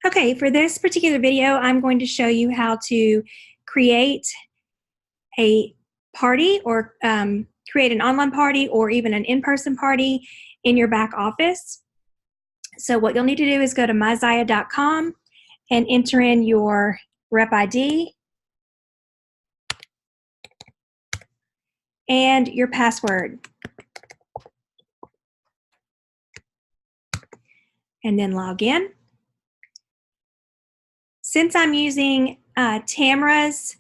Okay, for this particular video, I'm going to show you how to create a party or create an online party or even an in-person party in your back office. So what you'll need to do is go to myzia.com and enter in your rep ID and your password. And then log in. Since I'm using Tamara's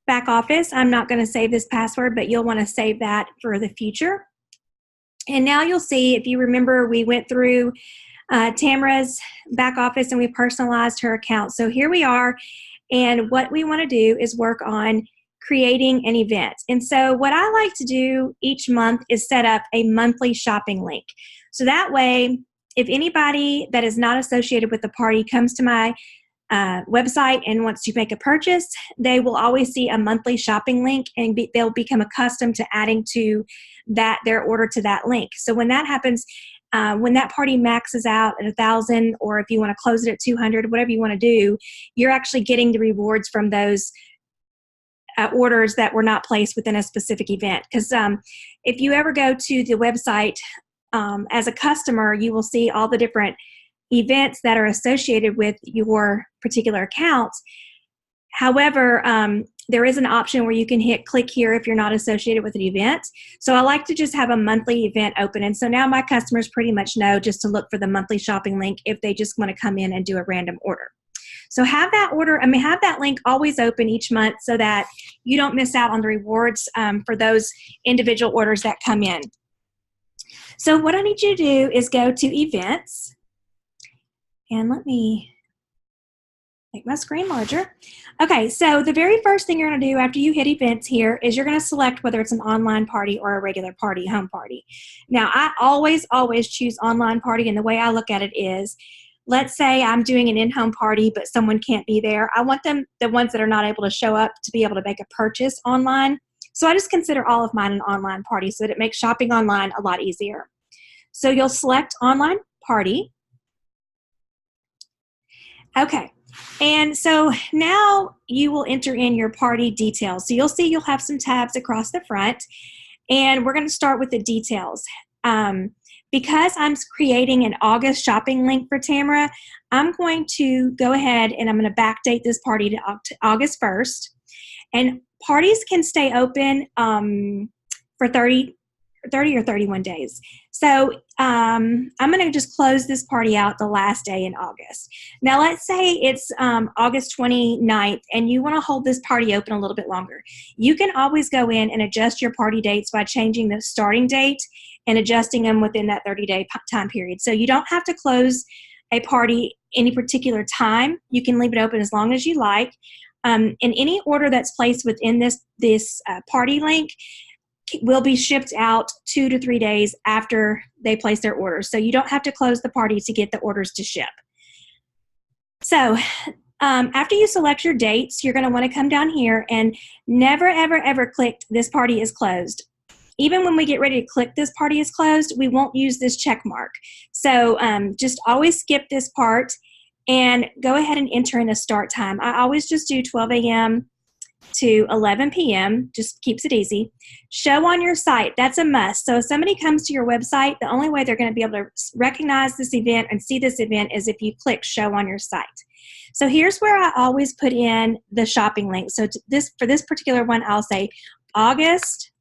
back office, I'm not going to save this password, but you'll want to save that for the future. And now you'll see, if you remember, we went through Tamara's back office and we personalized her account. So here we are, and what we want to do is work on creating an event. And so what I like to do each month is set up a monthly shopping link. So that way, if anybody that is not associated with the party comes to my website and wants to make a purchase, they will always see a monthly shopping link, and they'll become accustomed to adding to their order to that link. So when that happens, when that party maxes out at 1,000, or if you want to close it at 200, whatever you want to do, you're actually getting the rewards from those orders that were not placed within a specific event. Because if you ever go to the website as a customer, you will see all the different events that are associated with your particular account. However, there is an option where you can hit click here if you're not associated with an event. So I like to just have a monthly event open. And so now my customers pretty much know just to look for the monthly shopping link if they just want to come in and do a random order. So have that link always open each month so that you don't miss out on the rewards for those individual orders that come in. So what I need you to do is go to events. And let me make my screen larger. Okay, so the very first thing you're going to do after you hit events here is you're going to select whether it's an online party or a regular party, home party. Now, I always choose online party, and the way I look at it is, let's say I'm doing an in-home party, but someone can't be there. I want the ones that are not able to show up, to be able to make a purchase online. So I just consider all of mine an online party so that it makes shopping online a lot easier. So you'll select online party. Okay, and so now you will enter in your party details. So you'll see you'll have some tabs across the front, and we're going to start with the details. Because I'm creating an August shopping link for Tamara, I'm going to go ahead and I'm going to backdate this party to August 1st. And parties can stay open for 30 or 31 days. So I'm going to just close this party out the last day in August. Now let's say it's August 29th and you want to hold this party open a little bit longer. You can always go in and adjust your party dates by changing the starting date and adjusting them within that 30-day time period. So you don't have to close a party any particular time. You can leave it open as long as you like. And any order that's placed within this party link will be shipped out 2 to 3 days after they place their orders. So you don't have to close the party to get the orders to ship. So after you select your dates, you're going to want to come down here and never, ever, ever click this party is closed. Even when we get ready to click this party is closed, we won't use this check mark. So just always skip this part and go ahead and enter in a start time. I always just do 12 a.m. to 11 p.m. Just keeps it easy. Show on your site, that's a must. So if somebody comes to your website, the only way they're going to be able to recognize this event and see this event is if you click show on your site. So here's where I always put in the shopping link. So for this particular one, I'll say August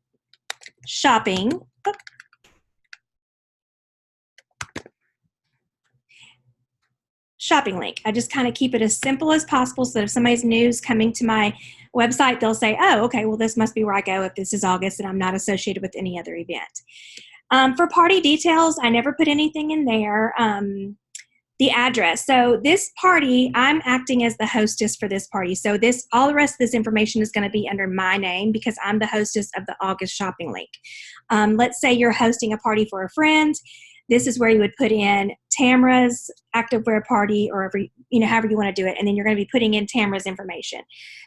shopping. Shopping link. I just kind of keep it as simple as possible so that if somebody's new is coming to my website, they'll say, oh, okay, well, this must be where I go if this is August and I'm not associated with any other event. For party details, I never put anything in there. The address. So this party, I'm acting as the hostess for this party. So all the rest of this information is going to be under my name because I'm the hostess of the August shopping link. Let's say you're hosting a party for a friend. This is where you would put in Tamara's activewear party, or however you want to do it, and then you're going to be putting in Tamara's information.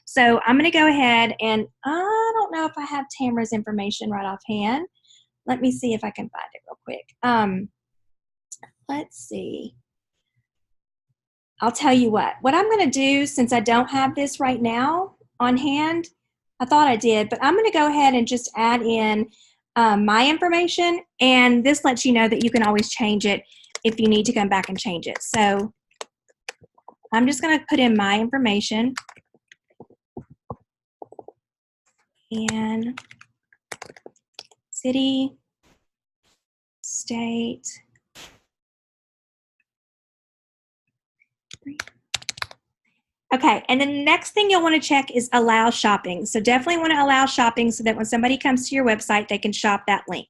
So I'm going to go ahead, and I don't know if I have Tamara's information right offhand. Let me see if I can find it real quick. Let's see. I'll tell you what I'm going to do, since I don't have this right now on hand. I thought I did, but I'm going to go ahead and just add in my information, and this lets you know that you can always change it if you need to come back and change it. So I'm just going to put in my information and city, state, okay, and then the next thing you'll want to check is allow shopping. So definitely want to allow shopping so that when somebody comes to your website, they can shop that link.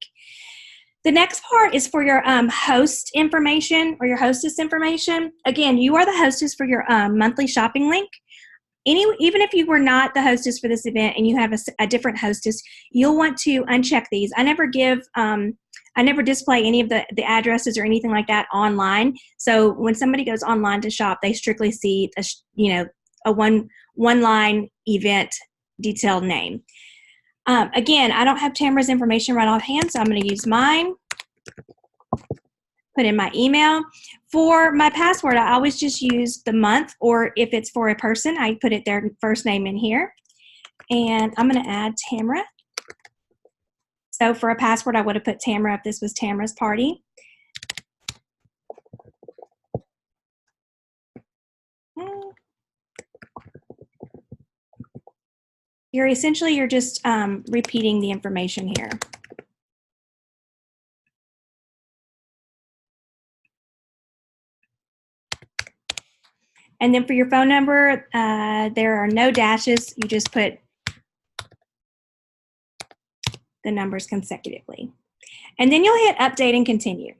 The next part is for your host information or your hostess information. Again, you are the hostess for your monthly shopping link. Even if you were not the hostess for this event and you have a different hostess, you'll want to uncheck these. I never display any of the addresses or anything like that online. So when somebody goes online to shop, they strictly see a one-line event detailed name. Again, I don't have Tamara's information right offhand, so I'm going to use mine. Put in my email. For my password, I always just use the month, or if it's for a person, I put their first name in here. And I'm going to add Tamara. So for a password, I would have put Tamara if this was Tamara's party. You're just repeating the information here. And then for your phone number, there are no dashes. You just put the numbers consecutively. And then you'll hit update and continue.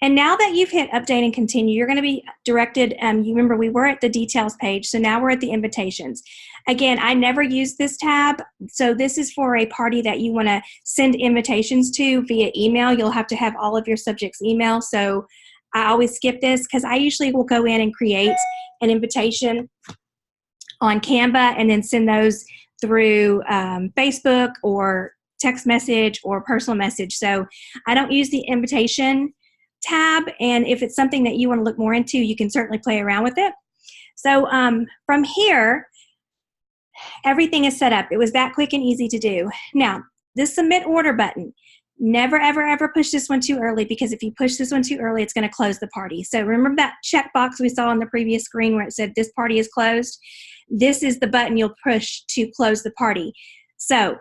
And now that you've hit update and continue, you're going to be directed, you remember we were at the details page, so now we're at the invitations. Again, I never use this tab, so this is for a party that you want to send invitations to via email. You'll have to have all of your subjects' email, so I always skip this because I usually will go in and create an invitation on Canva and then send those through Facebook or text message or personal message. So I don't use the invitation tab, and if it's something that you want to look more into, you can certainly play around with it. So from here, everything is set up. It was that quick and easy to do. Now, this submit order button, never, ever, ever push this one too early, because if you push this one too early, it's going to close the party. So remember that checkbox we saw on the previous screen where it said this party is closed? This is the button you'll push to close the party. So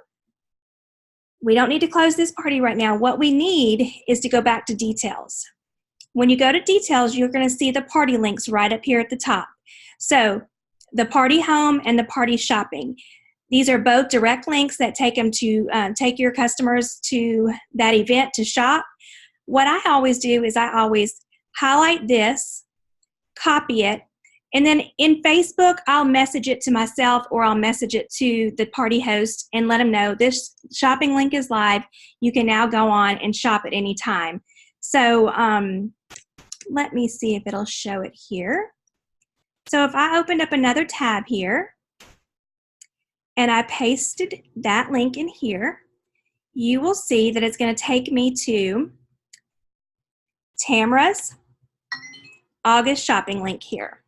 we don't need to close this party right now. What we need is to go back to details. When you go to details, you're going to see the party links right up here at the top. So the party home and the party shopping. These are both direct links that take them to take your customers to that event to shop. What I always do is I always highlight this, copy it, and then in Facebook, I'll message it to myself or I'll message it to the party host and let them know this shopping link is live. You can now go on and shop at any time. So let me see if it'll show it here. So if I opened up another tab here and I pasted that link in here, you will see that it's going to take me to Tamara's August shopping link here.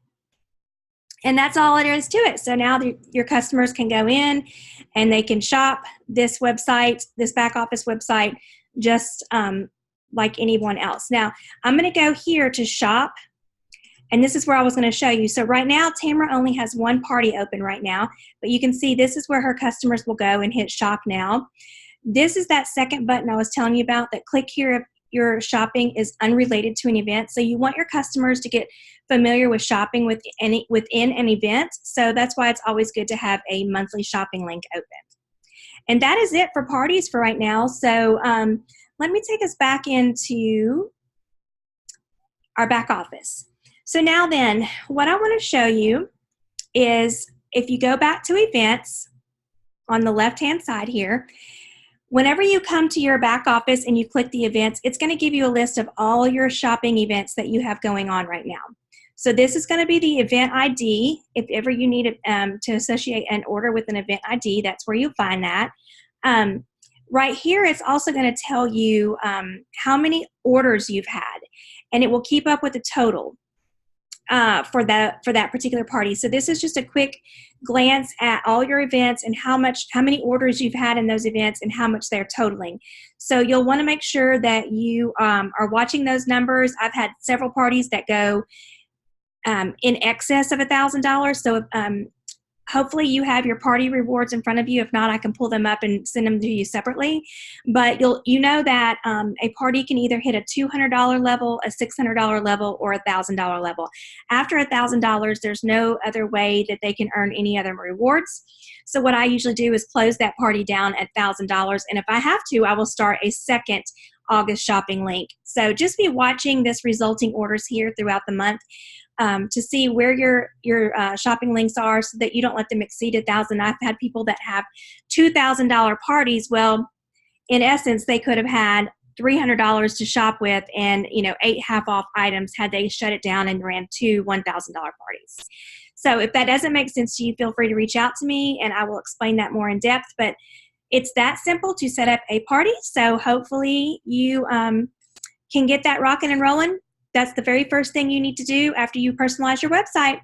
And that's all it is to it. So now your customers can go in and they can shop this website, this back office website, just like anyone else. Now, I'm going to go here to shop, and this is where I was going to show you. So right now, Tamara only has one party open right now, but you can see this is where her customers will go and hit shop now. This is that second button I was telling you about, that click here if your shopping is unrelated to an event. So you want your customers to get familiar with shopping within an event. So that's why it's always good to have a monthly shopping link open. And that is it for parties for right now. So let me take us back into our back office. So now then, what I want to show you is if you go back to events on the left-hand side here, whenever you come to your back office and you click the events, it's going to give you a list of all your shopping events that you have going on right now. So this is going to be the event ID. If ever you need to associate an order with an event ID, that's where you'll find that. Right here, it's also going to tell you how many orders you've had, and it will keep up with the total. for that particular party. So this is just a quick glance at all your events and how many orders you've had in those events and how much they're totaling. So you'll want to make sure that you are watching those numbers. I've had several parties that go in excess of $1,000. So hopefully you have your party rewards in front of you. If not, I can pull them up and send them to you separately. But you know that a party can either hit a $200 level, a $600 level, or a $1,000 level. After $1,000, there's no other way that they can earn any other rewards. So what I usually do is close that party down at $1,000. And if I have to, I will start a second August shopping link. So just be watching this resulting orders here throughout the month. To see where your shopping links are so that you don't let them exceed $1,000. I've had people that have $2,000 parties. Well, in essence, they could have had $300 to shop with and 8 half-off items had they shut it down and ran 2 $1,000 parties. So if that doesn't make sense to you, feel free to reach out to me and I will explain that more in depth. But it's that simple to set up a party. So hopefully you can get that rocking and rolling. That's the very first thing you need to do after you personalize your website.